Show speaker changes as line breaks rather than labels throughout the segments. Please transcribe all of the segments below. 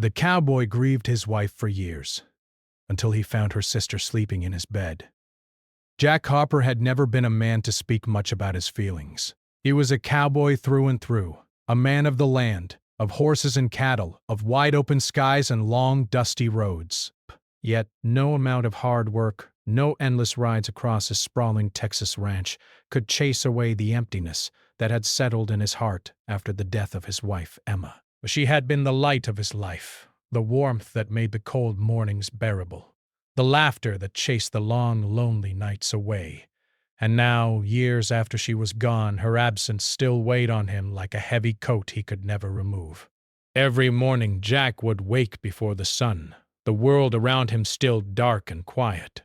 The cowboy grieved his wife for years, until he found her sister sleeping in his bed. Jack Hopper had never been a man to speak much about his feelings. He was a cowboy through and through, a man of the land, of horses and cattle, of wide-open skies and long, dusty roads. Yet no amount of hard work, no endless rides across his sprawling Texas ranch could chase away the emptiness that had settled in his heart after the death of his wife, Emma. She had been the light of his life, the warmth that made the cold mornings bearable, the laughter that chased the long, lonely nights away. And now, years after she was gone, her absence still weighed on him like a heavy coat he could never remove. Every morning Jack would wake before the sun, the world around him still dark and quiet.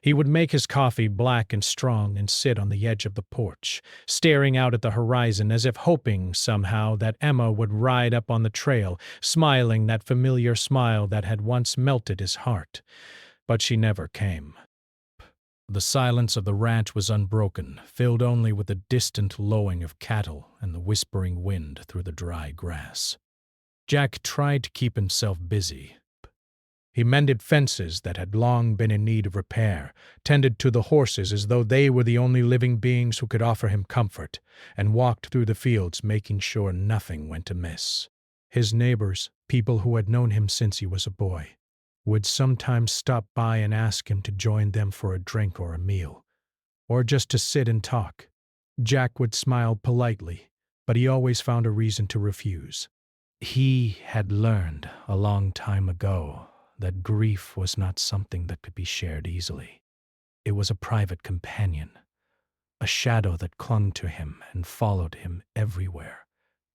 He would make his coffee black and strong and sit on the edge of the porch, staring out at the horizon as if hoping, somehow, that Emma would ride up on the trail, smiling that familiar smile that had once melted his heart. But she never came. The silence of the ranch was unbroken, filled only with the distant lowing of cattle and the whispering wind through the dry grass. Jack tried to keep himself busy. He mended fences that had long been in need of repair, tended to the horses as though they were the only living beings who could offer him comfort, and walked through the fields making sure nothing went amiss. His neighbors, people who had known him since he was a boy, would sometimes stop by and ask him to join them for a drink or a meal, or just to sit and talk. Jack would smile politely, but he always found a reason to refuse. He had learned a long time ago that grief was not something that could be shared easily. It was a private companion, a shadow that clung to him and followed him everywhere,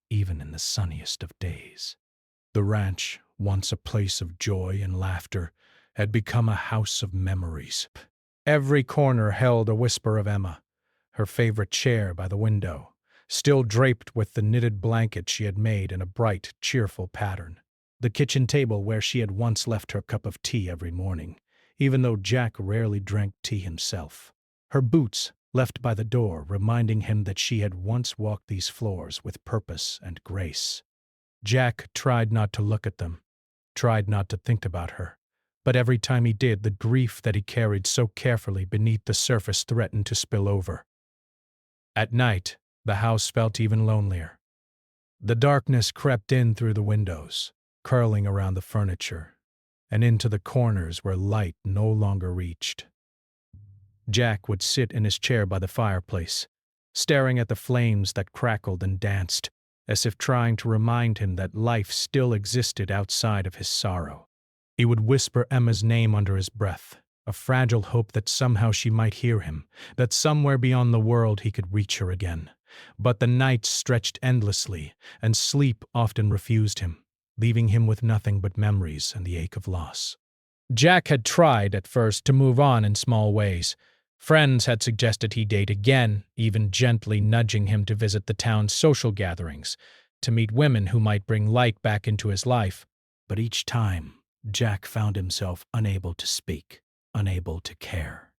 even in the sunniest of days. The ranch, once a place of joy and laughter, had become a house of memories. Every corner held a whisper of Emma, her favorite chair by the window, still draped with the knitted blanket she had made in a bright, cheerful pattern. The kitchen table where she had once left her cup of tea every morning, even though Jack rarely drank tea himself. Her boots, left by the door, reminding him that she had once walked these floors with purpose and grace. Jack tried not to look at them, tried not to think about her, but every time he did, the grief that he carried so carefully beneath the surface threatened to spill over. At night, the house felt even lonelier. The darkness crept in through the windows, curling around the furniture, and into the corners where light no longer reached. Jack would sit in his chair by the fireplace, staring at the flames that crackled and danced, as if trying to remind him that life still existed outside of his sorrow. He would whisper Emma's name under his breath, a fragile hope that somehow she might hear him, that somewhere beyond the world he could reach her again. But the nights stretched endlessly, and sleep often refused him, leaving him with nothing but memories and the ache of loss. Jack had tried, at first, to move on in small ways. Friends had suggested he date again, even gently nudging him to visit the town's social gatherings, to meet women who might bring light back into his life. But each time, Jack found himself unable to speak, unable to care.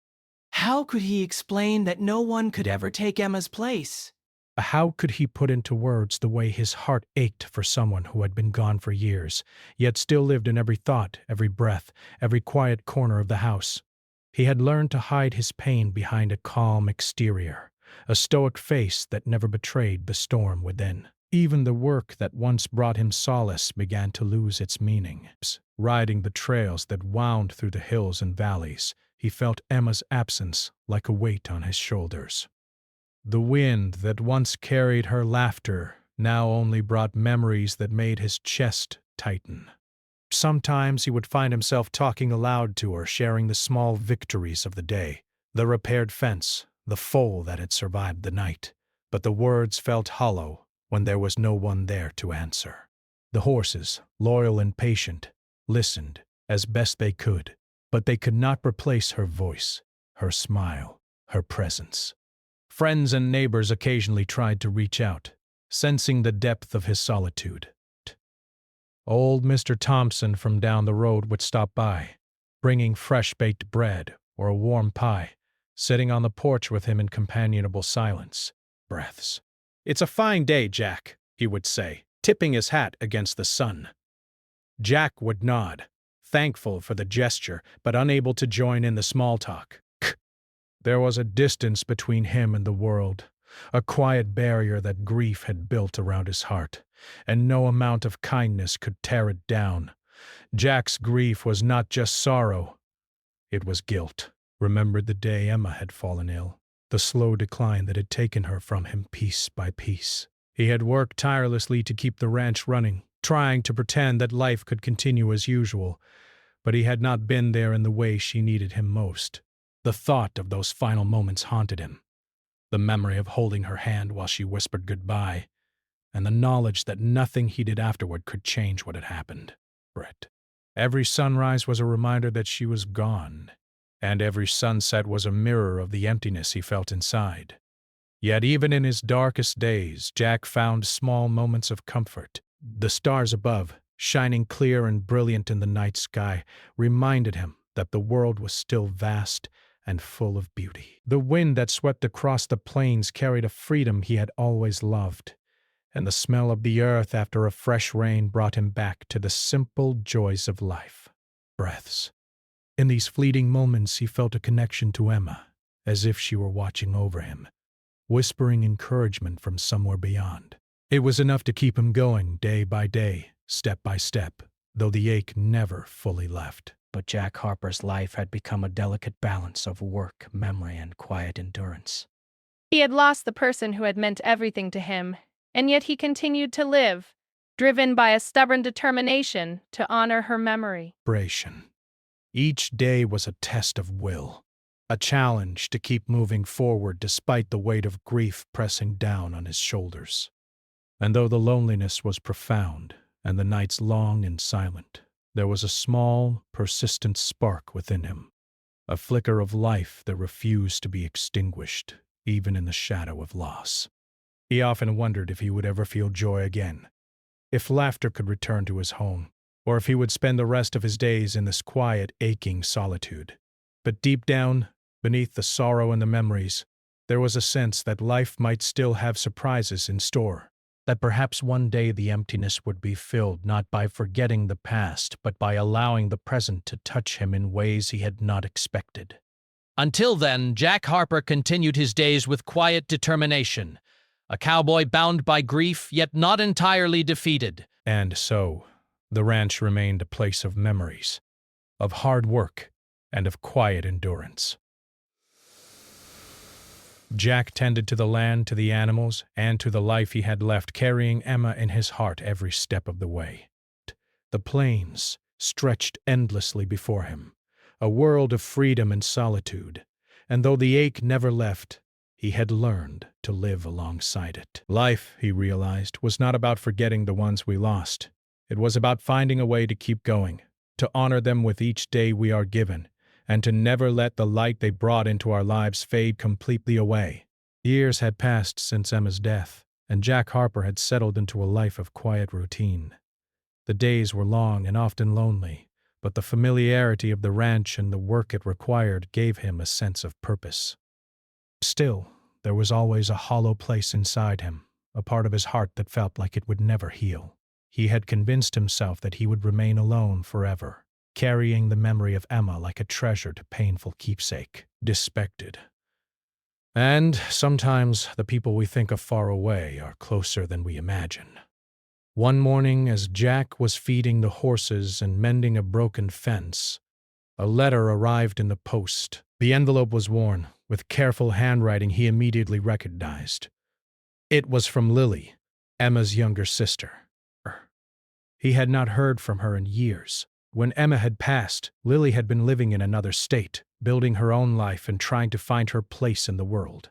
How could he explain that no one could ever take Emma's place?
How could he put into words the way his heart ached for someone who had been gone for years, yet still lived in every thought, every breath, every quiet corner of the house? He had learned to hide his pain behind a calm exterior, a stoic face that never betrayed the storm within. Even the work that once brought him solace began to lose its meaning. Riding the trails that wound through the hills and valleys, he felt Emma's absence like a weight on his shoulders. The wind that once carried her laughter now only brought memories that made his chest tighten. Sometimes he would find himself talking aloud to her, sharing the small victories of the day, the repaired fence, the foal that had survived the night. But the words felt hollow when there was no one there to answer. The horses, loyal and patient, listened as best they could, but they could not replace her voice, her smile, her presence. Friends and neighbors occasionally tried to reach out, sensing the depth of his solitude. Old Mr. Thompson from down the road would stop by, bringing fresh-baked bread or a warm pie, sitting on the porch with him in companionable silence. Breaths. "It's a fine day, Jack," he would say, tipping his hat against the sun. Jack would nod, thankful for the gesture, but unable to join in the small talk. There was a distance between him and the world, a quiet barrier that grief had built around his heart, and no amount of kindness could tear it down. Jack's grief was not just sorrow, it was guilt. Remembered the day Emma had fallen ill, the slow decline that had taken her from him piece by piece. He had worked tirelessly to keep the ranch running, trying to pretend that life could continue as usual, but he had not been there in the way she needed him most. The thought of those final moments haunted him, the memory of holding her hand while she whispered goodbye, and the knowledge that nothing he did afterward could change what had happened. Brett. Every sunrise was a reminder that she was gone, and every sunset was a mirror of the emptiness he felt inside. Yet even in his darkest days, Jack found small moments of comfort. The stars above, shining clear and brilliant in the night sky, reminded him that the world was still vast and full of beauty. The wind that swept across the plains carried a freedom he had always loved, and the smell of the earth after a fresh rain brought him back to the simple joys of life. Breaths. In these fleeting moments he felt a connection to Emma, as if she were watching over him, whispering encouragement from somewhere beyond. It was enough to keep him going day by day, step by step, though the ache never fully left.
But Jack Harper's life had become a delicate balance of work, memory, and quiet endurance.
He had lost the person who had meant everything to him, and yet he continued to live, driven by a stubborn determination to honor her memory.
Each day was a test of will, a challenge to keep moving forward despite the weight of grief pressing down on his shoulders. And though the loneliness was profound and the nights long and silent, there was a small, persistent spark within him, a flicker of life that refused to be extinguished, even in the shadow of loss. He often wondered if he would ever feel joy again, if laughter could return to his home, or if he would spend the rest of his days in this quiet, aching solitude. But deep down, beneath the sorrow and the memories, there was a sense that life might still have surprises in store, that perhaps one day the emptiness would be filled not by forgetting the past, but by allowing the present to touch him in ways he had not expected.
Until then, Jack Harper continued his days with quiet determination, a cowboy bound by grief, yet not entirely defeated.
And so, the ranch remained a place of memories, of hard work, and of quiet endurance. Jack tended to the land, to the animals, and to the life he had left, carrying Emma in his heart every step of the way. The plains stretched endlessly before him, a world of freedom and solitude, and though the ache never left, he had learned to live alongside it. Life, he realized, was not about forgetting the ones we lost. It was about finding a way to keep going, to honor them with each day we are given, and to never let the light they brought into our lives fade completely away. Years had passed since Emma's death, and Jack Harper had settled into a life of quiet routine. The days were long and often lonely, but the familiarity of the ranch and the work it required gave him a sense of purpose. Still, there was always a hollow place inside him, a part of his heart that felt like it would never heal. He had convinced himself that he would remain alone forever, carrying the memory of Emma like a treasured, painful keepsake, disrespected. And sometimes the people we think of far away are closer than we imagine. One morning, as Jack was feeding the horses and mending a broken fence, a letter arrived in the post. The envelope was worn, with careful handwriting he immediately recognized. It was from Lily, Emma's younger sister. He had not heard from her in years. When Emma had passed, Lily had been living in another state, building her own life and trying to find her place in the world.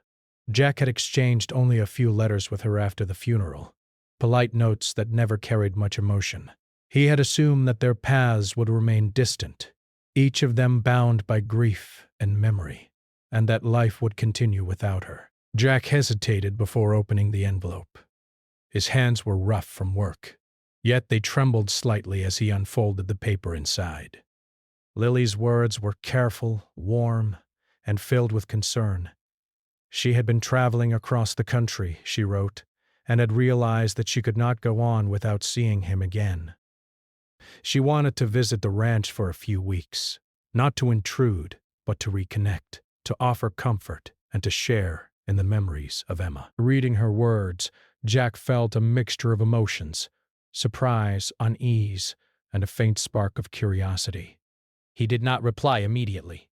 Jack had exchanged only a few letters with her after the funeral, polite notes that never carried much emotion. He had assumed that their paths would remain distant, each of them bound by grief and memory, and that life would continue without her. Jack hesitated before opening the envelope. His hands were rough from work, yet they trembled slightly as he unfolded the paper inside. Lily's words were careful, warm, and filled with concern. She had been traveling across the country, she wrote, and had realized that she could not go on without seeing him again. She wanted to visit the ranch for a few weeks, not to intrude, but to reconnect, to offer comfort, and to share in the memories of Emma. Reading her words, Jack felt a mixture of emotions: surprise, unease, and a faint spark of curiosity. He did not reply immediately.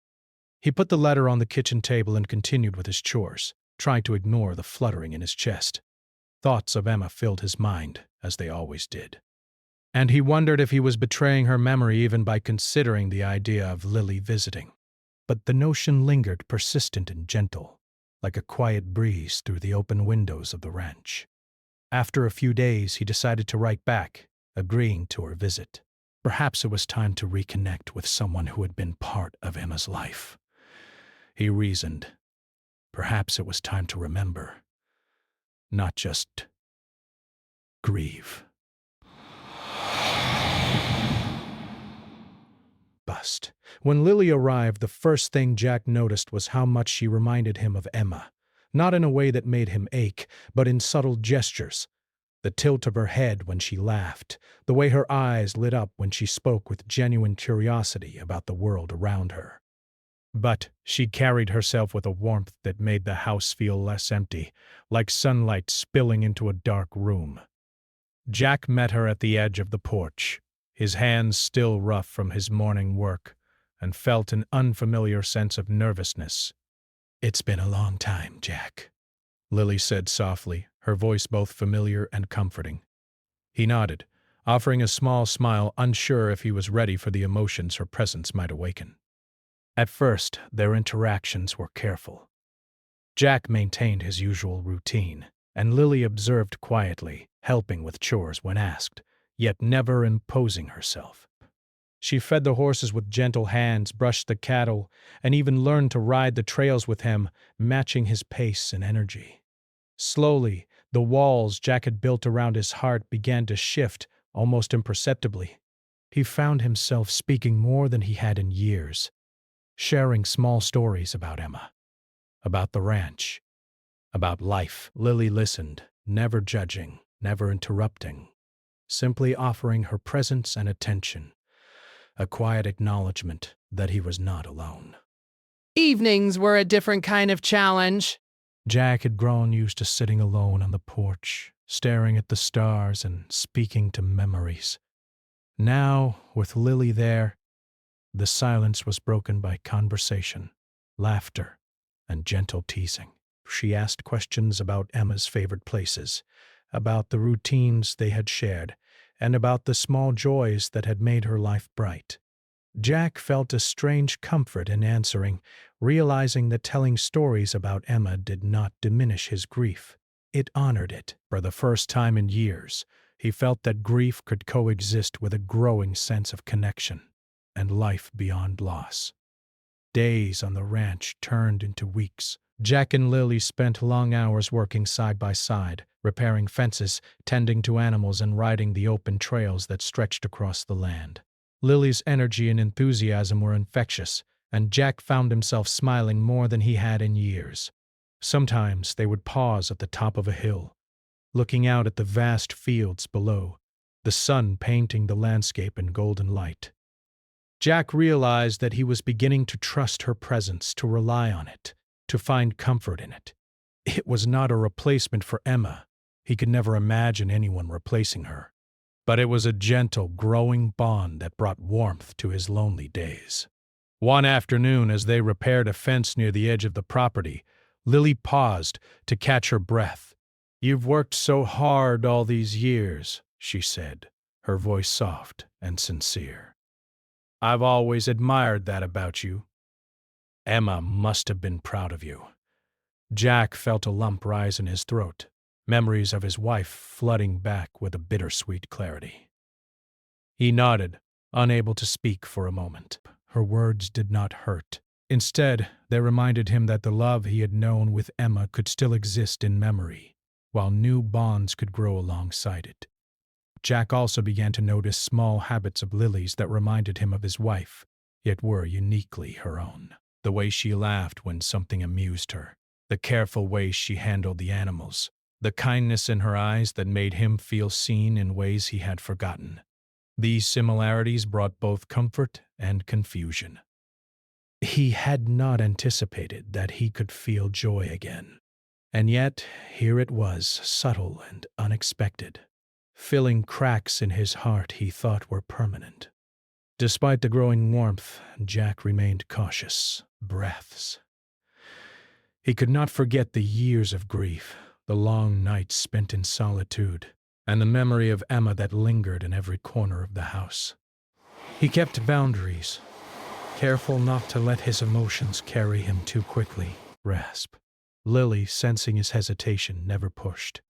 He put the letter on the kitchen table and continued with his chores, trying to ignore the fluttering in his chest. Thoughts of Emma filled his mind, as they always did. And he wondered if he was betraying her memory even by considering the idea of Lily visiting. But the notion lingered, persistent and gentle, like a quiet breeze through the open windows of the ranch. After a few days, he decided to write back, agreeing to her visit. Perhaps it was time to reconnect with someone who had been part of Emma's life. He reasoned. Perhaps it was time to remember, not just grieve. Bust. When Lily arrived, the first thing Jack noticed was how much she reminded him of Emma, not in a way that made him ache, but in subtle gestures. The tilt of her head when she laughed, the way her eyes lit up when she spoke with genuine curiosity about the world around her. But she carried herself with a warmth that made the house feel less empty, like sunlight spilling into a dark room. Jack met her at the edge of the porch, his hands still rough from his morning work, and felt an unfamiliar sense of nervousness. "It's been a long time, Jack," Lily said softly, her voice both familiar and comforting. He nodded, offering a small smile, unsure if he was ready for the emotions her presence might awaken. At first, their interactions were careful. Jack maintained his usual routine, and Lily observed quietly, helping with chores when asked, yet never imposing herself. She fed the horses with gentle hands, brushed the cattle, and even learned to ride the trails with him, matching his pace and energy. Slowly, the walls Jack had built around his heart began to shift, almost imperceptibly. He found himself speaking more than he had in years, sharing small stories about Emma, about the ranch, about life. Lily listened, never judging, never interrupting, simply offering her presence and attention, a quiet acknowledgement that he was not alone.
Evenings were a different kind of challenge.
Jack had grown used to sitting alone on the porch, staring at the stars and speaking to memories. Now, with Lily there, the silence was broken by conversation, laughter, and gentle teasing. She asked questions about Emma's favorite places, about the routines they had shared, and about the small joys that had made her life bright. Jack felt a strange comfort in answering, realizing that telling stories about Emma did not diminish his grief. It honored it. For the first time in years, he felt that grief could coexist with a growing sense of connection and life beyond loss. Days on the ranch turned into weeks. Jack and Lily spent long hours working side by side, repairing fences, tending to animals, and riding the open trails that stretched across the land. Lily's energy and enthusiasm were infectious, and Jack found himself smiling more than he had in years. Sometimes they would pause at the top of a hill, looking out at the vast fields below, the sun painting the landscape in golden light. Jack realized that he was beginning to trust her presence, to rely on it, to find comfort in it. It was not a replacement for Emma. He could never imagine anyone replacing her. But it was a gentle, growing bond that brought warmth to his lonely days. One afternoon, as they repaired a fence near the edge of the property, Lily paused to catch her breath. "You've worked so hard all these years," she said, her voice soft and sincere. "I've always admired that about you. Emma must have been proud of you." Jack felt a lump rise in his throat, memories of his wife flooding back with a bittersweet clarity. He nodded, unable to speak for a moment. Her words did not hurt. Instead, they reminded him that the love he had known with Emma could still exist in memory, while new bonds could grow alongside it. Jack also began to notice small habits of Lily's that reminded him of his wife, yet were uniquely her own. The way she laughed when something amused her, the careful way she handled the animals, the kindness in her eyes that made him feel seen in ways he had forgotten. These similarities brought both comfort and confusion. He had not anticipated that he could feel joy again. And yet, here it was, subtle and unexpected, filling cracks in his heart he thought were permanent. Despite the growing warmth, Jack remained cautious. Breaths. He could not forget the years of grief, the long nights spent in solitude, and the memory of Emma that lingered in every corner of the house. He kept boundaries, careful not to let his emotions carry him too quickly. Rasp. Lily, sensing his hesitation, never pushed.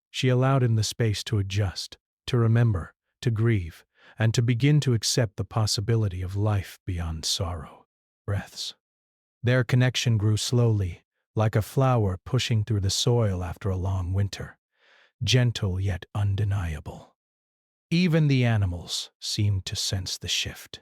She allowed him the space to adjust, to remember, to grieve, and to begin to accept the possibility of life beyond sorrow. Breaths. Their connection grew slowly, like a flower pushing through the soil after a long winter, gentle yet undeniable. Even the animals seemed to sense the shift.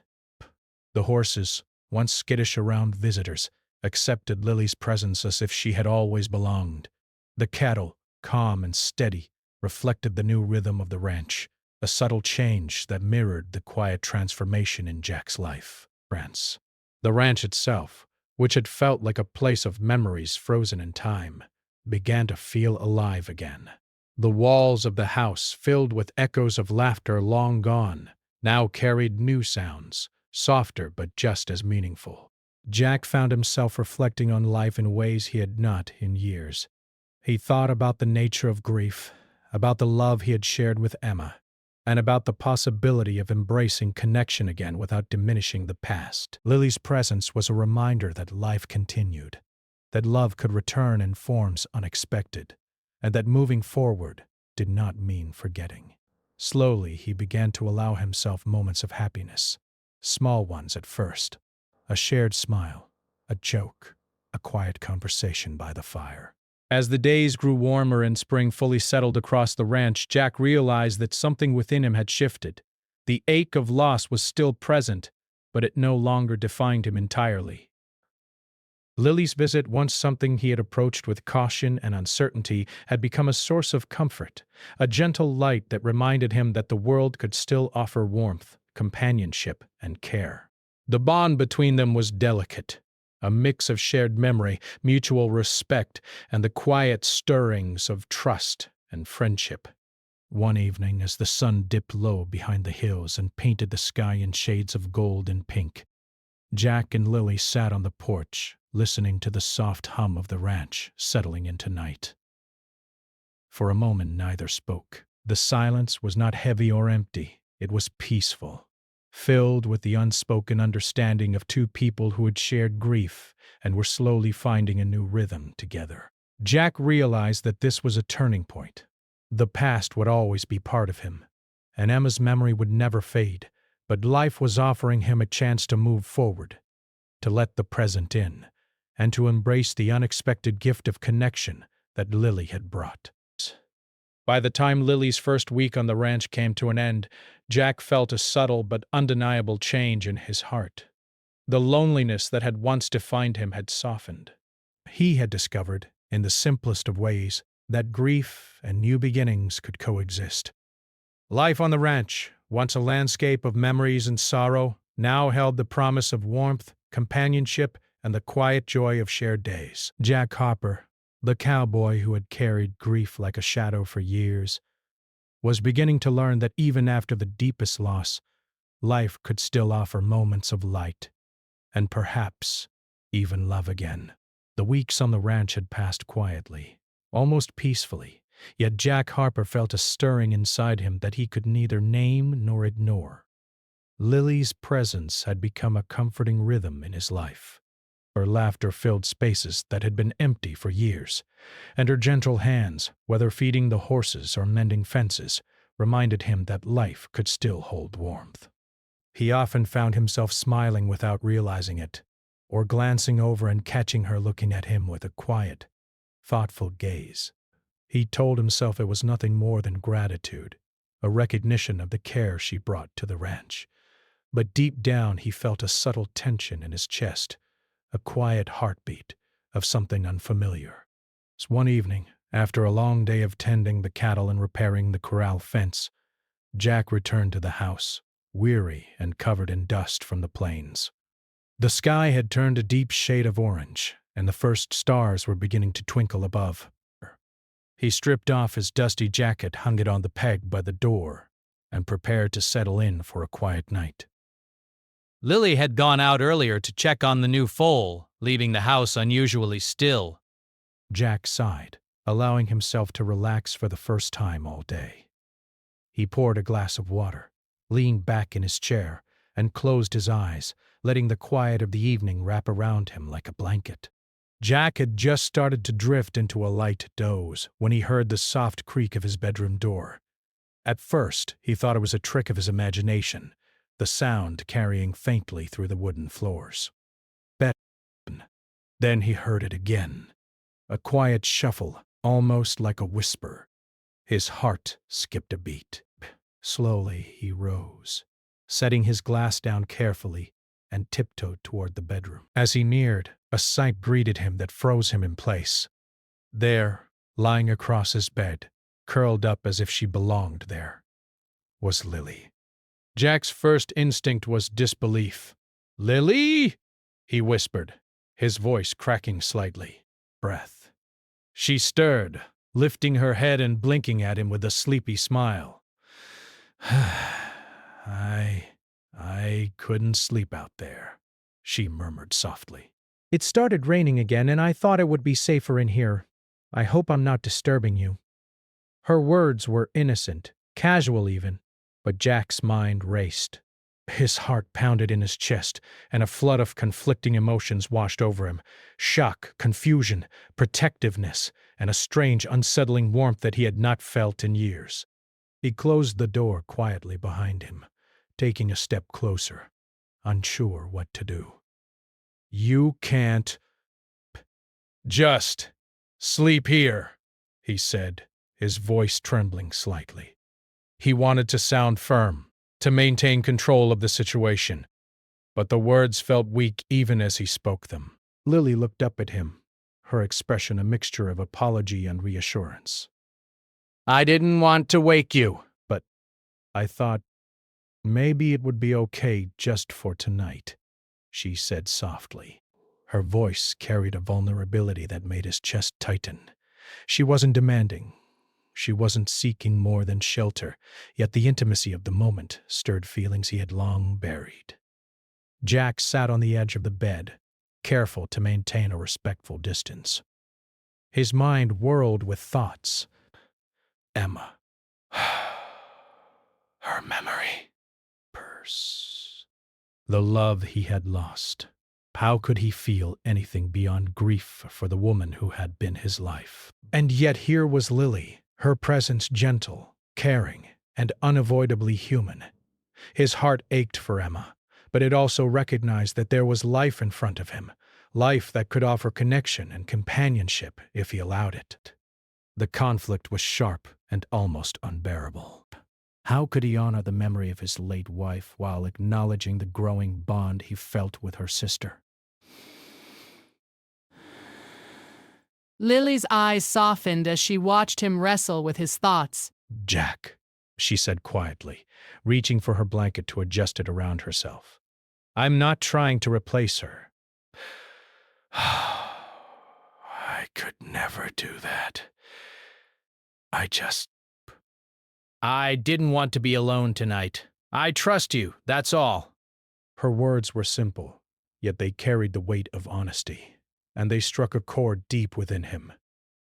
The horses, once skittish around visitors, accepted Lily's presence as if she had always belonged. The cattle, calm and steady, reflected the new rhythm of the ranch, a subtle change that mirrored the quiet transformation in Jack's life. France. The ranch itself, which had felt like a place of memories frozen in time, began to feel alive again. The walls of the house, filled with echoes of laughter long gone, now carried new sounds, softer but just as meaningful. Jack found himself reflecting on life in ways he had not in years. He thought about the nature of grief, about the love he had shared with Emma, and about the possibility of embracing connection again without diminishing the past. Lily's presence was a reminder that life continued, that love could return in forms unexpected, and that moving forward did not mean forgetting. Slowly, he began to allow himself moments of happiness, small ones at first. A shared smile, a joke, a quiet conversation by the fire. As the days grew warmer and spring fully settled across the ranch, Jack realized that something within him had shifted. The ache of loss was still present, but it no longer defined him entirely. Lily's visit, once something he had approached with caution and uncertainty, had become a source of comfort, a gentle light that reminded him that the world could still offer warmth, companionship, and care. The bond between them was delicate, a mix of shared memory, mutual respect, and the quiet stirrings of trust and friendship. One evening, as the sun dipped low behind the hills and painted the sky in shades of gold and pink, Jack and Lily sat on the porch, listening to the soft hum of the ranch settling into night. For a moment, neither spoke. The silence was not heavy or empty. It was peaceful, filled with the unspoken understanding of two people who had shared grief and were slowly finding a new rhythm together. Jack realized that this was a turning point. The past would always be part of him, and Emma's memory would never fade, but life was offering him a chance to move forward, to let the present in, and to embrace the unexpected gift of connection that Lily had brought. By the time Lily's first week on the ranch came to an end, Jack felt a subtle but undeniable change in his heart. The loneliness that had once defined him had softened. He had discovered, in the simplest of ways, that grief and new beginnings could coexist. Life on the ranch, once a landscape of memories and sorrow, now held the promise of warmth, companionship, and the quiet joy of shared days. Jack Harper, the cowboy who had carried grief like a shadow for years, was beginning to learn that even after the deepest loss, life could still offer moments of light, and perhaps even love again. The weeks on the ranch had passed quietly, almost peacefully, yet Jack Harper felt a stirring inside him that he could neither name nor ignore. Lily's presence had become a comforting rhythm in his life. Her laughter filled spaces that had been empty for years, and her gentle hands, whether feeding the horses or mending fences, reminded him that life could still hold warmth. He often found himself smiling without realizing it, or glancing over and catching her looking at him with a quiet, thoughtful gaze. He told himself it was nothing more than gratitude, a recognition of the care she brought to the ranch. But deep down he felt a subtle tension in his chest, a quiet heartbeat of something unfamiliar. One evening, after a long day of tending the cattle and repairing the corral fence, Jack returned to the house. weary and covered in dust from the plains. The sky had turned a deep shade of orange, and the first stars were beginning to twinkle above. He stripped off his dusty jacket, hung it on the peg by the door, and prepared to settle in for a quiet night.
Lily had gone out earlier to check on the new foal, leaving the house unusually still.
Jack sighed, allowing himself to relax for the first time all day. He poured a glass of water, leaned back in his chair, and closed his eyes, letting the quiet of the evening wrap around him like a blanket. Jack had just started to drift into a light doze when he heard the soft creak of his bedroom door. At first, he thought it was a trick of his imagination, the sound carrying faintly through the wooden floors. Then he heard it again, a quiet shuffle, almost like a whisper. His heart skipped a beat. Slowly he rose, setting his glass down carefully, and tiptoed toward the bedroom. As he neared, a sight greeted him that froze him in place. There, lying across his bed, curled up as if she belonged there, was Lily. Jack's first instinct was disbelief. "Lily?" he whispered, his voice cracking slightly. Breath. She stirred, lifting her head and blinking at him with a sleepy smile. I couldn't sleep out there," she murmured softly.
It started raining again, and I thought it would be safer in here. I hope I'm not disturbing you. Her words were innocent, casual even, but Jack's mind raced. His heart pounded in his chest, and a flood of conflicting emotions washed over him. Shock, confusion, protectiveness, and a strange, unsettling warmth that he had not felt in years. He closed the door quietly behind him, taking a step closer, unsure what to do. "You can't just sleep here," he said, his voice trembling slightly. He wanted to sound firm, to maintain control of the situation, but the words felt weak even as he spoke them. Lily looked up at him, her expression a mixture of apology and reassurance. "I didn't want to wake you, but I thought maybe it would be okay just for tonight," she said softly. Her voice carried a vulnerability that made his chest tighten. She wasn't demanding. She wasn't seeking more than shelter, yet the intimacy of the moment stirred feelings he had long buried. Jack sat on the edge of the bed, careful to maintain a respectful distance. His mind whirled with thoughts. Emma. Her memory. Purse. The love he had lost. How could he feel anything beyond grief for the woman who had been his life? And yet here was Lily, her presence gentle, caring, and unavoidably human. His heart ached for Emma, but it also recognized that there was life in front of him, life that could offer connection and companionship if he allowed it. The conflict was sharp and almost unbearable. How could he honor the memory of his late wife while acknowledging the growing bond he felt with her sister?
Lily's eyes softened as she watched him wrestle with his thoughts.
"Jack," she said quietly, reaching for her blanket to adjust it around herself. "I'm not trying to replace her." "I could never do that. I didn't want to be alone tonight. I trust you, that's all." Her words were simple, yet they carried the weight of honesty, and they struck a chord deep within him.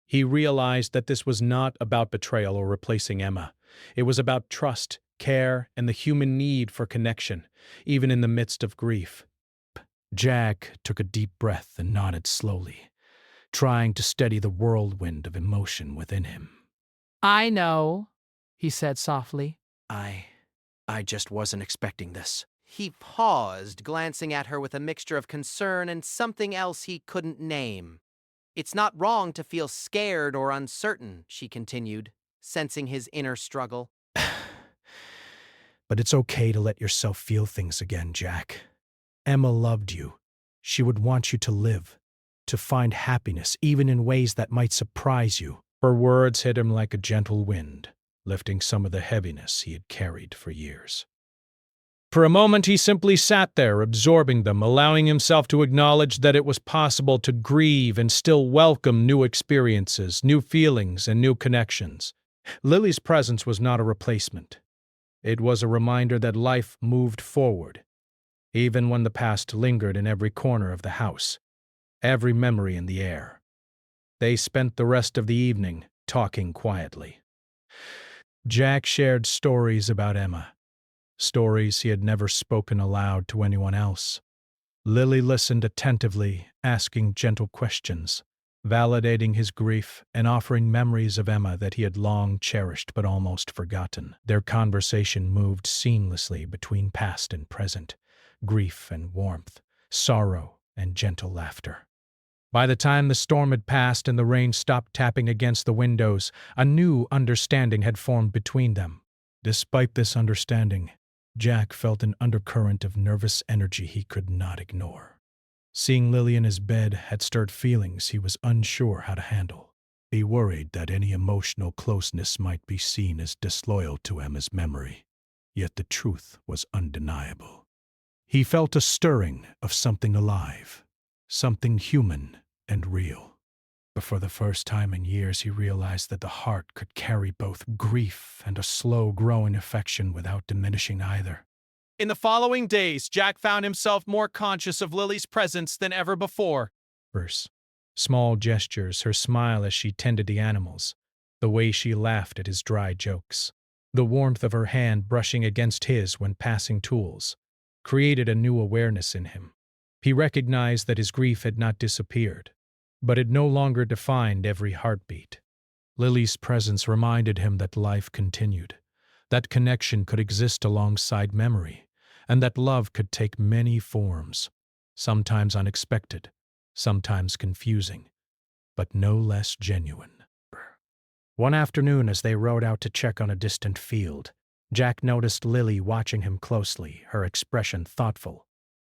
He realized that this was not about betrayal or replacing Emma. It was about trust, care, and the human need for connection, even in the midst of grief. Jack took a deep breath and nodded slowly, trying to steady the whirlwind of emotion within him.
"I know," he said softly.
I just wasn't expecting this.
He paused, glancing at her with a mixture of concern and something else he couldn't name. "It's not wrong to feel scared or uncertain," she continued, sensing his inner struggle.
But it's okay to let yourself feel things again, Jack. Emma loved you. She would want you to live, to find happiness, even in ways that might surprise you. Her words hit him like a gentle wind, lifting some of the heaviness he had carried for years.
For a moment, he simply sat there, absorbing them, allowing himself to acknowledge that it was possible to grieve and still welcome new experiences, new feelings, and new connections. Lily's presence was not a replacement. It was a reminder that life moved forward, even when the past lingered in every corner of the house, every memory in the air. They spent the rest of the evening talking quietly. Jack shared stories about Emma, stories he had never spoken aloud to anyone else. Lily listened attentively, asking gentle questions, validating his grief and offering memories of Emma that he had long cherished but almost forgotten. Their conversation moved seamlessly between past and present, grief and warmth, sorrow and gentle laughter. By the time the storm had passed and the rain stopped tapping against the windows, a new understanding had formed between them. Despite this understanding, Jack felt an undercurrent of nervous energy he could not ignore. Seeing Lily in his bed had stirred feelings he was unsure how to handle. He worried that any emotional closeness might be seen as disloyal to Emma's memory, yet the truth was undeniable. He felt a stirring of something alive, something human and real. But for the first time in years, he realized that the heart could carry both grief and a slow-growing affection without diminishing either.
In the following days, Jack found himself more conscious of Lily's presence than ever before.
Small gestures, her smile as she tended the animals, the way she laughed at his dry jokes, the warmth of her hand brushing against his when passing tools, created a new awareness in him. He recognized that his grief had not disappeared, but it no longer defined every heartbeat. Lily's presence reminded him that life continued, that connection could exist alongside memory, and that love could take many forms, sometimes unexpected, sometimes confusing, but no less genuine. One afternoon, as they rode out to check on a distant field, Jack noticed Lily watching him closely, her expression thoughtful.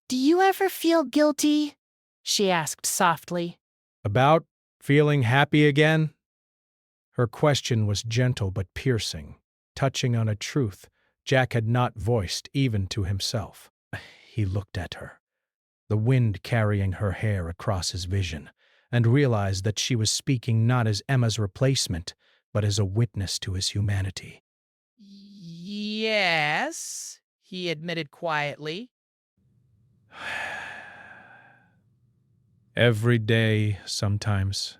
"Do you ever feel guilty?" she asked softly.
About feeling happy again? Her question was gentle but piercing, touching on a truth Jack had not voiced even to himself. He looked at her, the wind carrying her hair across his vision, and realized that she was speaking not as Emma's replacement, but as a witness to his humanity.
Yes, he admitted quietly.
Every day, sometimes,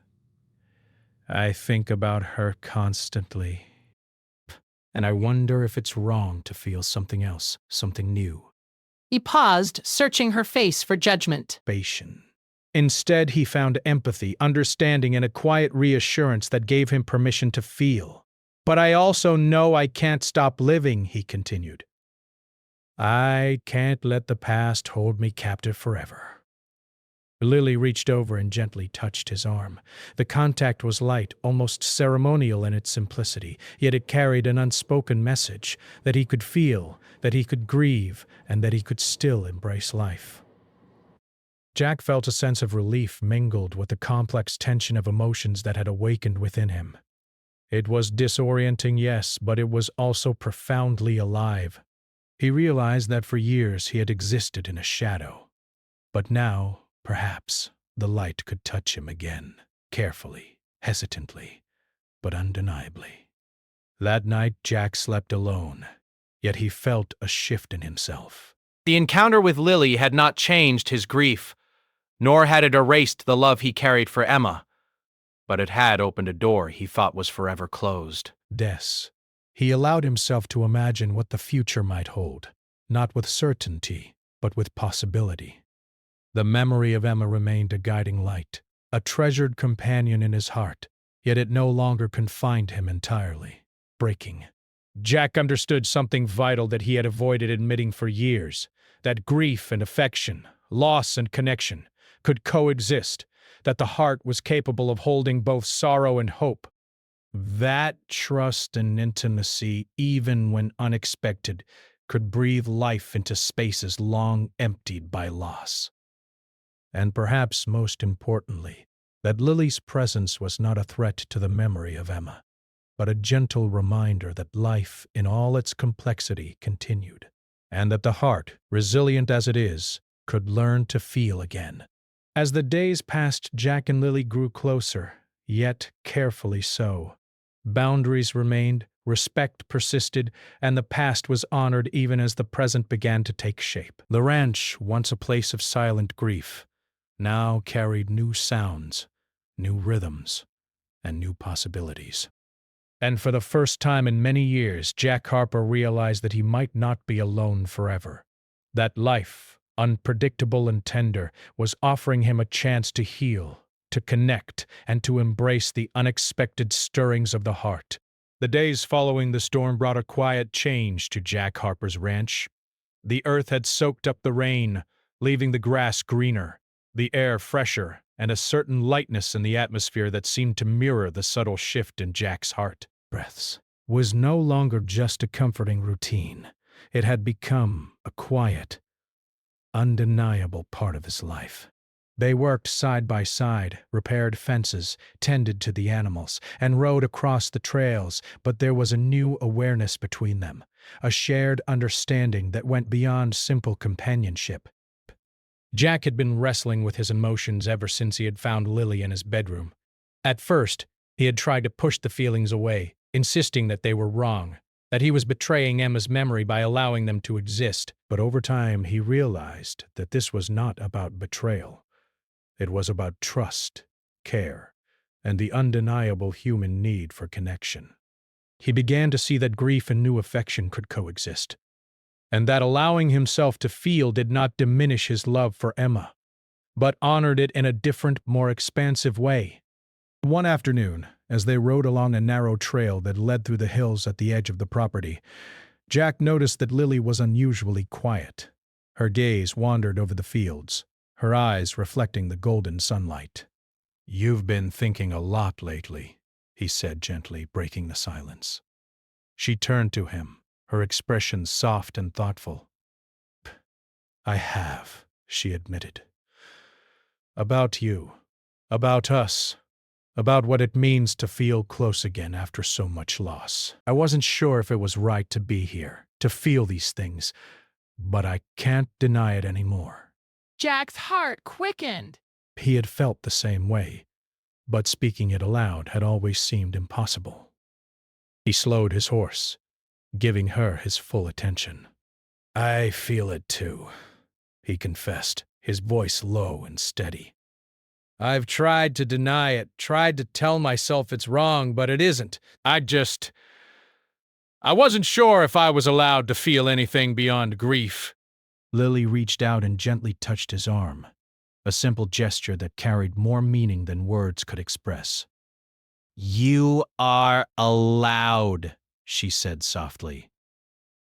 I think about her constantly, and I wonder if it's wrong to feel something else, something new.
He paused, searching her face for judgment.
Instead, he found empathy, understanding, and a quiet reassurance that gave him permission to feel. But I also know I can't stop living, he continued. I can't let the past hold me captive forever. Lily reached over and gently touched his arm. The contact was light, almost ceremonial in its simplicity, yet it carried an unspoken message that he could feel, that he could grieve, and that he could still embrace life. Jack felt a sense of relief mingled with the complex tension of emotions that had awakened within him. It was disorienting, yes, but it was also profoundly alive. He realized that for years he had existed in a shadow. But now, perhaps, the light could touch him again, carefully, hesitantly, but undeniably. That night, Jack slept alone, yet he felt a shift in himself.
The encounter with Lily had not changed his grief, nor had it erased the love he carried for Emma, but it had opened a door he thought was forever closed.
He allowed himself to imagine what the future might hold, not with certainty, but with possibility. The memory of Emma remained a guiding light, a treasured companion in his heart, yet it no longer confined him entirely. Breaking. Jack understood something vital that he had avoided admitting for years, that grief and affection, loss and connection, could coexist, that the heart was capable of holding both sorrow and hope. That trust and intimacy, even when unexpected, could breathe life into spaces long emptied by loss. And perhaps most importantly, that Lily's presence was not a threat to the memory of Emma, but a gentle reminder that life in all its complexity continued.
and that the heart, resilient as it is, could learn to feel again. As the days passed, Jack and Lily grew closer, yet carefully so. Boundaries remained, respect persisted, and the past was honored even as the present began to take shape. The ranch, once a place of silent grief, now carried new sounds, new rhythms, and new possibilities. And for the first time in many years, Jack Harper realized that he might not be alone forever. That life, unpredictable and tender, was offering him a chance to heal, to connect, and to embrace the unexpected stirrings of the heart. The days following the storm brought a quiet change to Jack Harper's ranch. The earth had soaked up the rain, leaving the grass greener, the air fresher, and a certain lightness in the atmosphere that seemed to mirror the subtle shift in Jack's heart. Breaths was no longer just a comforting routine. It had become a quiet, undeniable part of his life. They worked side by side, repaired fences, tended to the animals, and rode across the trails, but there was a new awareness between them, a shared understanding that went beyond simple companionship. Jack had been wrestling with his emotions ever since he had found Lily in his bedroom. At first, he had tried to push the feelings away, insisting that they were wrong, that he was betraying Emma's memory by allowing them to exist. But over time, he realized that this was not about betrayal. It was about trust, care, and the undeniable human need for connection. He began to see that grief and new affection could coexist, and that allowing himself to feel did not diminish his love for Emma, but honored it in a different, more expansive way. One afternoon, as they rode along a narrow trail that led through the hills at the edge of the property, Jack noticed that Lily was unusually quiet. Her gaze wandered over the fields, her eyes reflecting the golden sunlight. "You've been thinking a lot lately," he said gently, breaking the silence. She turned to him, her expression soft and thoughtful. "I have," she admitted. "About you, about us, about what it means to feel close again after so much loss. I wasn't sure if it was right to be here, to feel these things, but I can't deny it anymore."
Jack's heart quickened.
He had felt the same way, but speaking it aloud had always seemed impossible. He slowed his horse, giving her his full attention. "I feel it too," he confessed, his voice low and steady. "I've tried to deny it, tried to tell myself it's wrong, but it isn't. I wasn't sure if I was allowed to feel anything beyond grief." Lily reached out and gently touched his arm, a simple gesture that carried more meaning than words could express. "You are allowed," she said softly.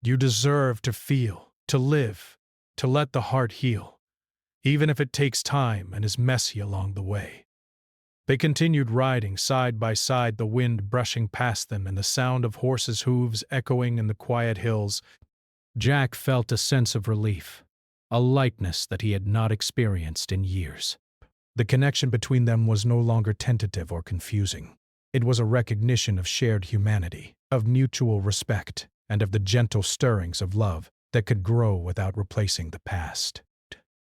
"You deserve to feel, to live, to let the heart heal, even if it takes time and is messy along the way." They continued riding side by side, the wind brushing past them and the sound of horses' hooves echoing in the quiet hills. Jack felt a sense of relief, a lightness that he had not experienced in years. The connection between them was no longer tentative or confusing. It was a recognition of shared humanity, of mutual respect, and of the gentle stirrings of love that could grow without replacing the past.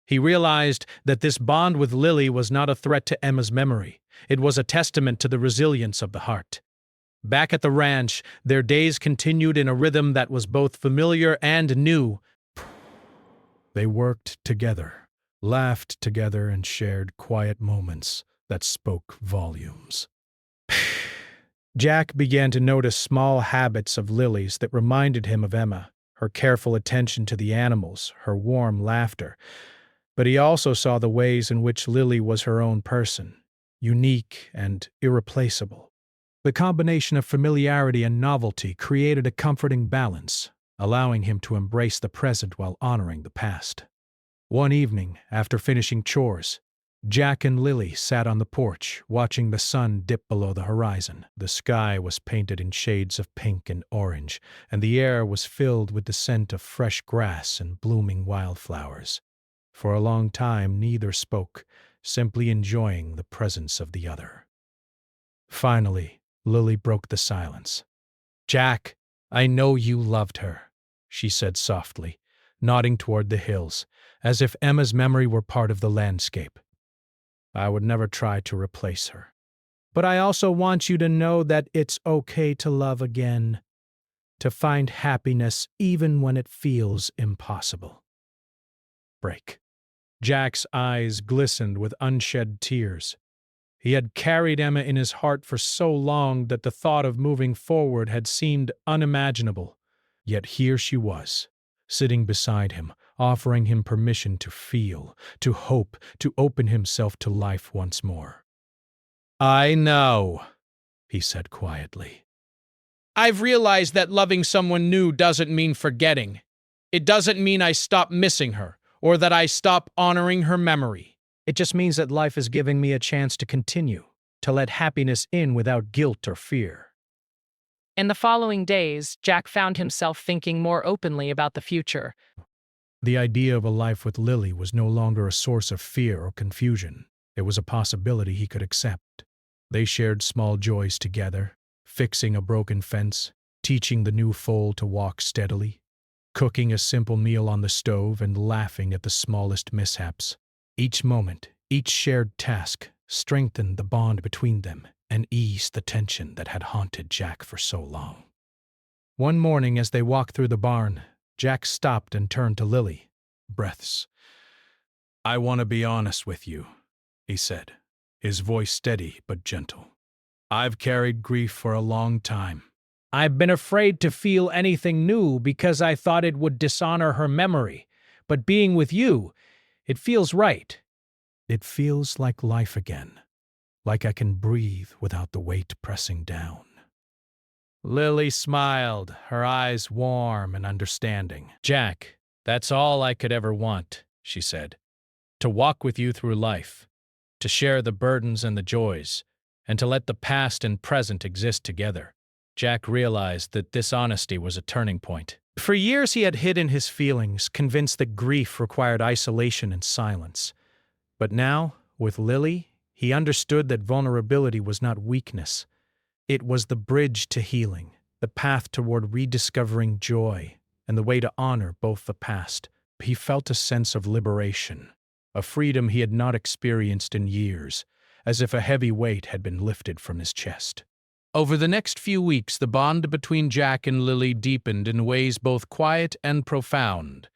He realized that this bond with Lily was not a threat to Emma's memory. It was a testament to the resilience of the heart. Back at the ranch, their days continued in a rhythm that was both familiar and new. They worked together, laughed together, and shared quiet moments that spoke volumes. Jack began to notice small habits of Lily's that reminded him of Emma, her careful attention to the animals, her warm laughter. But he also saw the ways in which Lily was her own person, unique and irreplaceable. The combination of familiarity and novelty created a comforting balance, allowing him to embrace the present while honoring the past. One evening, after finishing chores, Jack and Lily sat on the porch, watching the sun dip below the horizon. The sky was painted in shades of pink and orange, and the air was filled with the scent of fresh grass and blooming wildflowers. For a long time, neither spoke, simply enjoying the presence of the other. Finally, Lily broke the silence. "Jack, I know you loved her," she said softly, nodding toward the hills, as if Emma's memory were part of the landscape. I would never try to replace her. But I also want you to know that it's okay to love again, to find happiness even when it feels impossible. Break. Jack's eyes glistened with unshed tears. He had carried Emma in his heart for so long that the thought of moving forward had seemed unimaginable. Yet here she was, sitting beside him, offering him permission to feel, to hope, to open himself to life once more.
I know, he said quietly. I've realized that loving someone new doesn't mean forgetting. It doesn't mean I stop missing her, or that I stop honoring her memory.
It just means that life is giving me a chance to continue, to let happiness in without guilt or fear.
In the following days, Jack found himself thinking more openly about the future.
The idea of a life with Lily was no longer a source of fear or confusion. It was a possibility he could accept. They shared small joys together, fixing a broken fence, teaching the new foal to walk steadily, cooking a simple meal on the stove and laughing at the smallest mishaps. Each moment, each shared task, strengthened the bond between them and eased the tension that had haunted Jack for so long. One morning as they walked through the barn, Jack stopped and turned to Lily. Breaths. I want to be honest with you, he said, his voice steady but gentle. I've carried grief for a long time. I've been afraid to feel anything new because I thought it would dishonor her memory. But being with you, it feels right. It feels like life again, like I can breathe without the weight pressing down. Lily smiled, her eyes warm and understanding.
Jack, that's all I could ever want, she said. To walk with you through life, to share the burdens and the joys, and to let the past and present exist together. Jack realized that this honesty was a turning point.
For years he had hidden his feelings, convinced that grief required isolation and silence. But now, with Lily, he understood that vulnerability was not weakness. It was the bridge to healing, the path toward rediscovering joy, and the way to honor both the past. He felt a sense of liberation, a freedom he had not experienced in years, as if a heavy weight had been lifted from his chest.
Over the next few weeks, the bond between Jack and Lily deepened in ways both quiet and profound.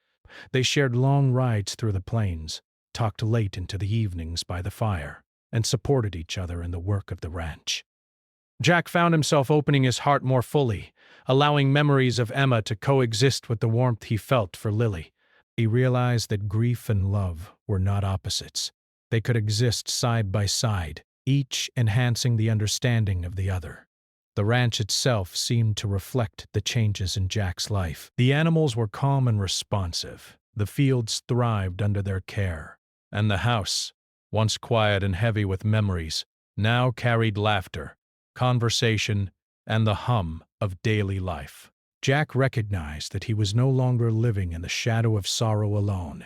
They shared long rides through the plains, talked late into the evenings by the fire, and supported each other in the work of the ranch. Jack found himself opening his heart more fully, allowing memories of Emma to coexist with the warmth he felt for Lily. He realized that grief and love were not opposites. They could exist side by side, each enhancing the understanding of the other. The ranch itself seemed to reflect the changes in Jack's life. The animals were calm and responsive. The fields thrived under their care. And the house, once quiet and heavy with memories, now carried laughter, conversation, and the hum of daily life. Jack recognized that he was no longer living in the shadow of sorrow alone.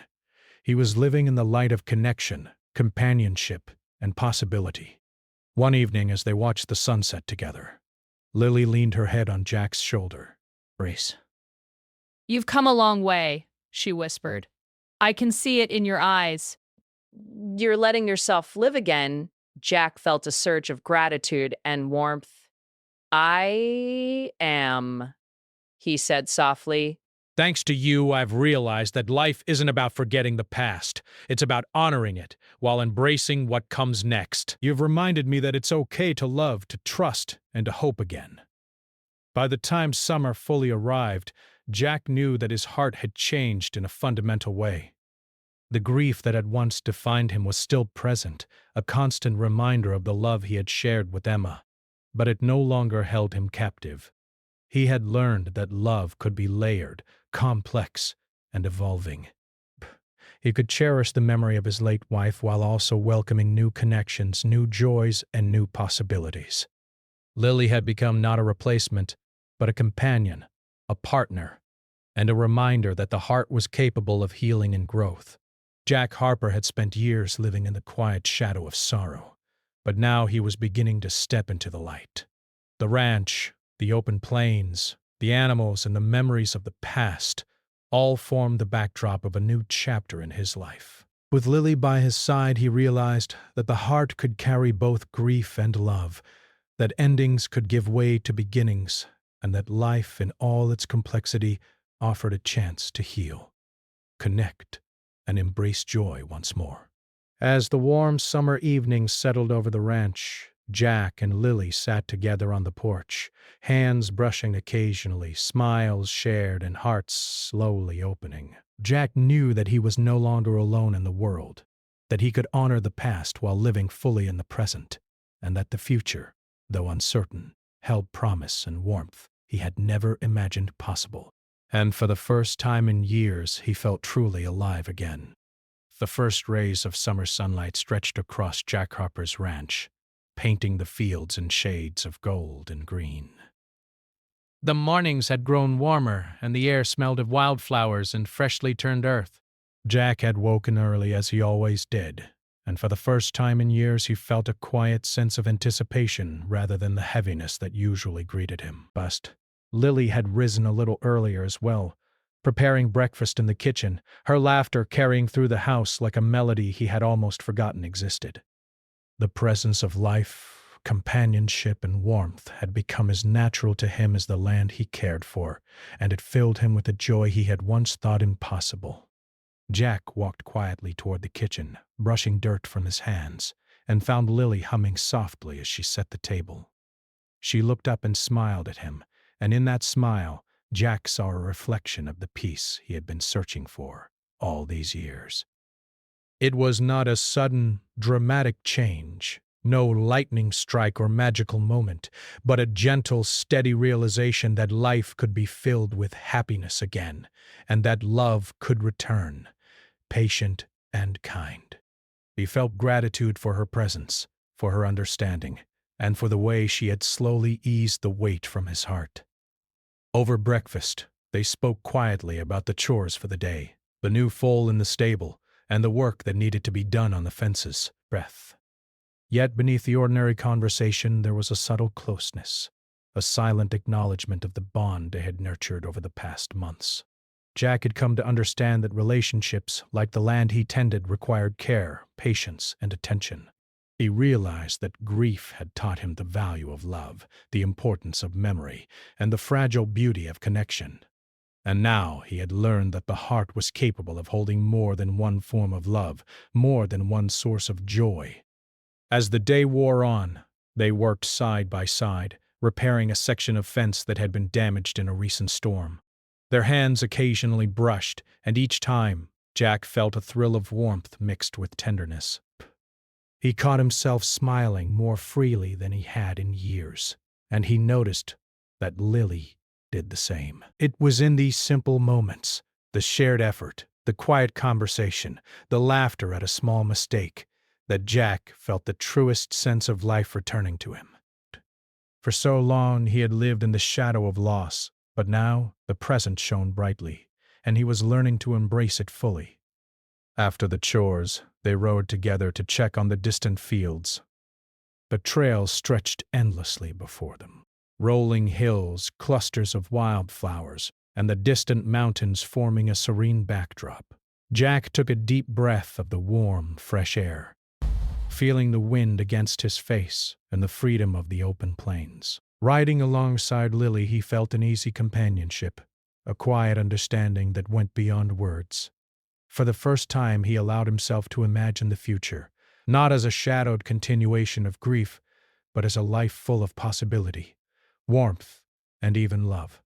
He was living in the light of connection, companionship, and possibility. One evening, as they watched the sunset together, Lily leaned her head on Jack's shoulder. Brace.
You've come a long way, she whispered. I can see it in your eyes.
You're letting yourself live again. Jack felt a surge of gratitude and warmth. I am, he said softly.
Thanks to you, I've realized that life isn't about forgetting the past. It's about honoring it while embracing what comes next.
You've reminded me that it's okay to love, to trust, and to hope again. By the time summer fully arrived, Jack knew that his heart had changed in a fundamental way. The grief that had once defined him was still present, a constant reminder of the love he had shared with Emma, but it no longer held him captive. He had learned that love could be layered, complex, and evolving. He could cherish the memory of his late wife while also welcoming new connections, new joys, and new possibilities. Lily had become not a replacement, but a companion, a partner, and a reminder that the heart was capable of healing and growth. Jack Harper had spent years living in the quiet shadow of sorrow, but now he was beginning to step into the light. The ranch, the open plains, the animals, and the memories of the past all formed the backdrop of a new chapter in his life. With Lily by his side, he realized that the heart could carry both grief and love, that endings could give way to beginnings, and that life in all its complexity offered a chance to heal, connect, and embrace joy once more. As the warm summer evenings settled over the ranch, Jack and Lily sat together on the porch, hands brushing occasionally, smiles shared, and hearts slowly opening. Jack knew that he was no longer alone in the world, that he could honor the past while living fully in the present, and that the future, though uncertain, held promise and warmth he had never imagined possible. And for the first time in years, he felt truly alive again. The first rays of summer sunlight stretched across Jack Harper's ranch, painting the fields in shades of gold and green. The mornings had grown warmer, and the air smelled of wildflowers and freshly turned earth. Jack had woken early as he always did, and for the first time in years he felt a quiet sense of anticipation rather than the heaviness that usually greeted him. But Lily had risen a little earlier as well, preparing breakfast in the kitchen, her laughter carrying through the house like a melody he had almost forgotten existed. The presence of life, companionship, and warmth had become as natural to him as the land he cared for, and it filled him with a joy he had once thought impossible. Jack walked quietly toward the kitchen, brushing dirt from his hands, and found Lily humming softly as she set the table. She looked up and smiled at him, and in that smile, Jack saw a reflection of the peace he had been searching for all these years. It was not a sudden, dramatic change, no lightning strike or magical moment, but a gentle, steady realization that life could be filled with happiness again, and that love could return, patient and kind. He felt gratitude for her presence, for her understanding, and for the way she had slowly eased the weight from his heart. Over breakfast, they spoke quietly about the chores for the day, the new foal in the stable, and the work that needed to be done on the fences. Yet beneath the ordinary conversation there was a subtle closeness, a silent acknowledgement of the bond they had nurtured over the past months. Jack had come to understand that relationships, like the land he tended, required care, patience, and attention. He realized that grief had taught him the value of love, the importance of memory, and the fragile beauty of connection. And now he had learned that the heart was capable of holding more than one form of love, more than one source of joy. As the day wore on, they worked side by side, repairing a section of fence that had been damaged in a recent storm. Their hands occasionally brushed, and each time, Jack felt a thrill of warmth mixed with tenderness. He caught himself smiling more freely than he had in years, and he noticed that Lily did the same. It was in these simple moments, the shared effort, the quiet conversation, the laughter at a small mistake, that Jack felt the truest sense of life returning to him. For so long he had lived in the shadow of loss, but now the present shone brightly, and he was learning to embrace it fully. After the chores, they rode together to check on the distant fields. The trail stretched endlessly before them. Rolling hills, clusters of wildflowers, and the distant mountains forming a serene backdrop. Jack took a deep breath of the warm, fresh air, feeling the wind against his face and the freedom of the open plains. Riding alongside Lily, he felt an easy companionship, a quiet understanding that went beyond words. For the first time, he allowed himself to imagine the future, not as a shadowed continuation of grief, but as a life full of possibility, warmth, and even love.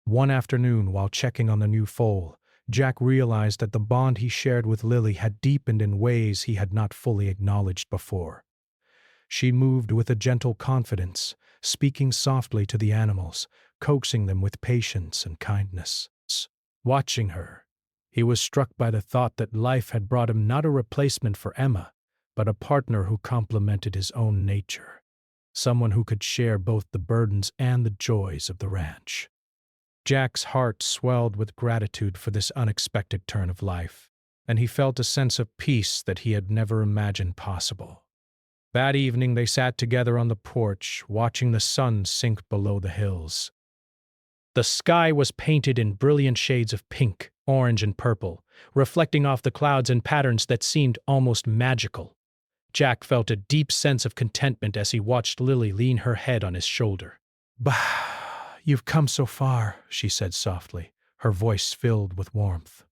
One afternoon, while checking on the new foal, Jack realized that the bond he shared with Lily had deepened in ways he had not fully acknowledged before. She moved with a gentle confidence, speaking softly to the animals, coaxing them with patience and kindness. Watching her, he was struck by the thought that life had brought him not a replacement for Emma, but a partner who complemented his own nature, someone who could share both the burdens and the joys of the ranch. Jack's heart swelled with gratitude for this unexpected turn of life, and he felt a sense of peace that he had never imagined possible. That evening they sat together on the porch, watching the sun sink below the hills. The sky was painted in brilliant shades of pink,
orange and purple, reflecting off the clouds in patterns that seemed almost magical. Jack felt a deep sense of contentment as he watched Lily lean her head on his shoulder.
Bah, you've come so far, she said softly, her voice filled with warmth.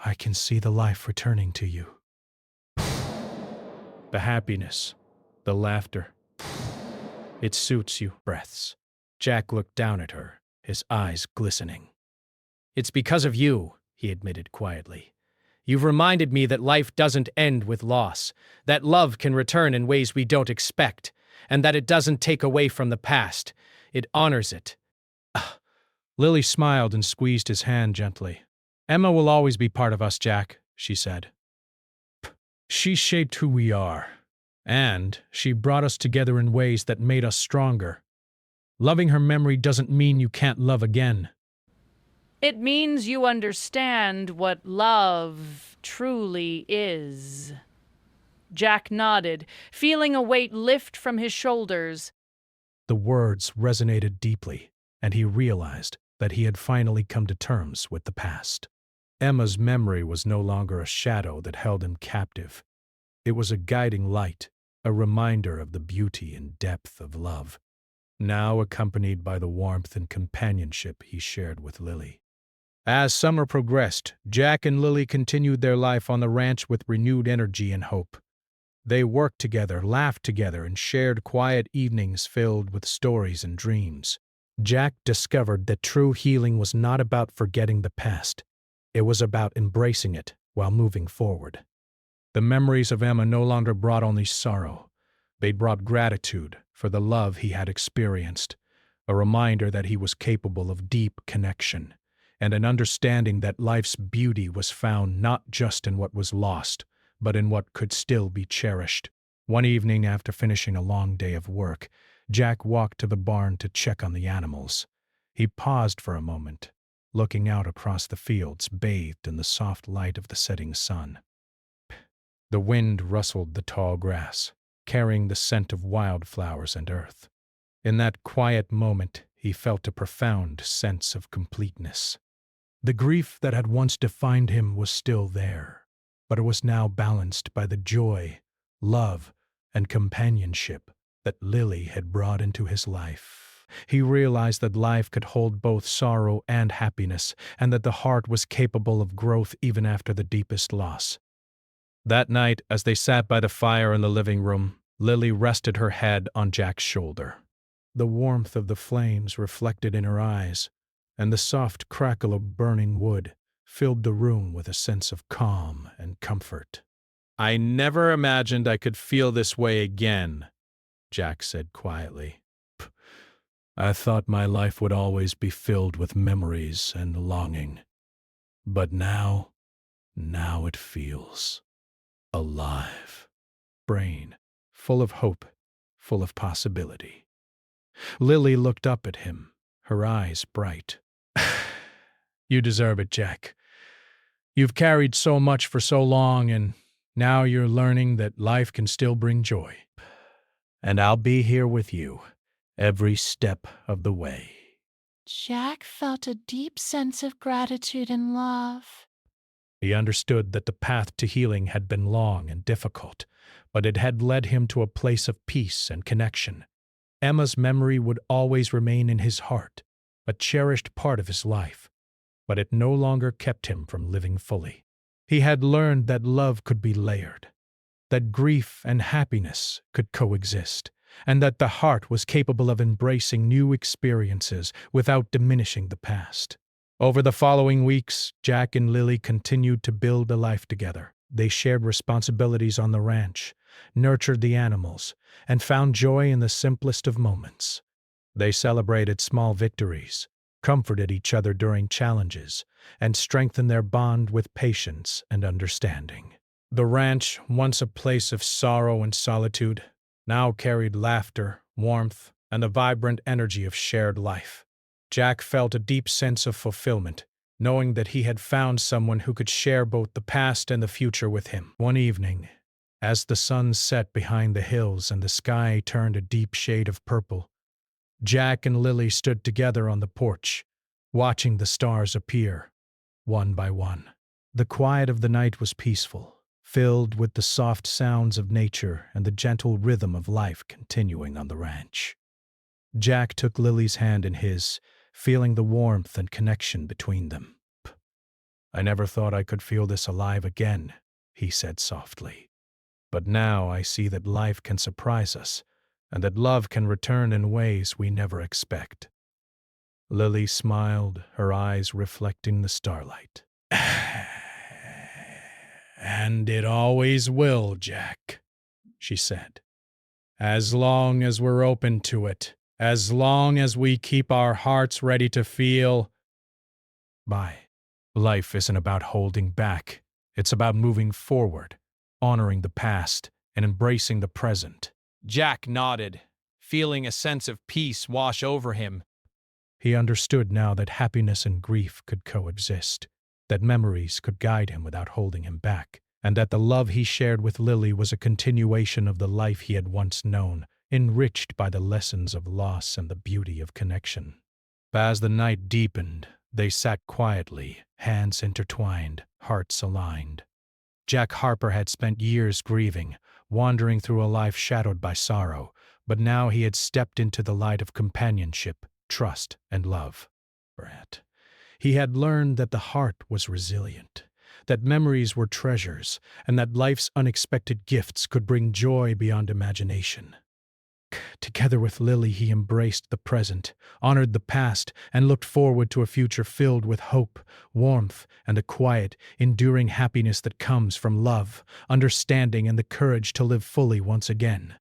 I can see the life returning to you.
The happiness, the laughter. It suits you, breaths. Jack looked down at her, his eyes glistening. It's because of you, he admitted quietly. You've reminded me that life doesn't end with loss, that love can return in ways we don't expect, and that it doesn't take away from the past. It honors it.
Lily smiled and squeezed his hand gently. Emma will always be part of us, Jack, she said. She shaped who we are, and she brought us together in ways that made us stronger. Loving her memory doesn't mean you can't love again.
It means you understand what love truly is. Jack nodded, feeling a weight lift from his shoulders.
The words resonated deeply, and he realized that he had finally come to terms with the past. Emma's memory was no longer a shadow that held him captive. It was a guiding light, a reminder of the beauty and depth of love, now accompanied by the warmth and companionship he shared with Lily. As summer progressed, Jack and Lily continued their life on the ranch with renewed energy and hope. They worked together, laughed together, and shared quiet evenings filled with stories and dreams. Jack discovered that true healing was not about forgetting the past. It was about embracing it while moving forward. The memories of Emma no longer brought only sorrow. They brought gratitude for the love he had experienced, a reminder that he was capable of deep connection, and an understanding that life's beauty was found not just in what was lost, but in what could still be cherished. One evening, after finishing a long day of work, Jack walked to the barn to check on the animals. He paused for a moment, looking out across the fields bathed in the soft light of the setting sun. The wind rustled the tall grass, carrying the scent of wildflowers and earth. In that quiet moment, he felt a profound sense of completeness. The grief that had once defined him was still there, but it was now balanced by the joy, love, and companionship that Lily had brought into his life. He realized that life could hold both sorrow and happiness, and that the heart was capable of growth even after the deepest loss. That night, as they sat by the fire in the living room, Lily rested her head on Jack's shoulder. The warmth of the flames reflected in her eyes, and the soft crackle of burning wood filled the room with a sense of calm and comfort.
I never imagined I could feel this way again, Jack said quietly.
I thought my life would always be filled with memories and longing. But now it feels alive. Brain, full of hope, full of possibility. Lily looked up at him, her eyes bright. You deserve it, Jack. You've carried so much for so long, and now you're learning that life can still bring joy. And I'll be here with you, every step of the way.
Jack felt a deep sense of gratitude and love.
He understood that the path to healing had been long and difficult, but it had led him to a place of peace and connection. Emma's memory would always remain in his heart, a cherished part of his life, but it no longer kept him from living fully. He had learned that love could be layered, that grief and happiness could coexist, and that the heart was capable of embracing new experiences without diminishing the past. Over the following weeks, Jack and Lily continued to build a life together. They shared responsibilities on the ranch, nurtured the animals, and found joy in the simplest of moments. They celebrated small victories, comforted each other during challenges, and strengthened their bond with patience and understanding. The ranch, once a place of sorrow and solitude, now carried laughter, warmth, and the vibrant energy of shared life. Jack felt a deep sense of fulfillment, knowing that he had found someone who could share both the past and the future with him. One evening, as the sun set behind the hills and the sky turned a deep shade of purple, Jack and Lily stood together on the porch, watching the stars appear, one by one. The quiet of the night was peaceful, filled with the soft sounds of nature and the gentle rhythm of life continuing on the ranch. Jack took Lily's hand in his, feeling the warmth and connection between them. "I never thought I could feel this alive again," he said softly. "But now I see that life can surprise us, and that love can return in ways we never expect." Lily smiled, her eyes reflecting the starlight. "And it always will, Jack," she said. "As long as we're open to it, as long as we keep our hearts ready to feel." Bye. Life isn't about holding back. It's about moving forward, honoring the past, and embracing the present.
Jack nodded, feeling a sense of peace wash over him.
He understood now that happiness and grief could coexist, that memories could guide him without holding him back, and that the love he shared with Lily was a continuation of the life he had once known, enriched by the lessons of loss and the beauty of connection. As the night deepened, they sat quietly, hands intertwined, hearts aligned. Jack Harper had spent years grieving, wandering through a life shadowed by sorrow, but now he had stepped into the light of companionship, trust, and love. He had learned that the heart was resilient, that memories were treasures, and that life's unexpected gifts could bring joy beyond imagination. Together with Lily, he embraced the present, honored the past, and looked forward to a future filled with hope, warmth, and the quiet, enduring happiness that comes from love, understanding, and the courage to live fully once again.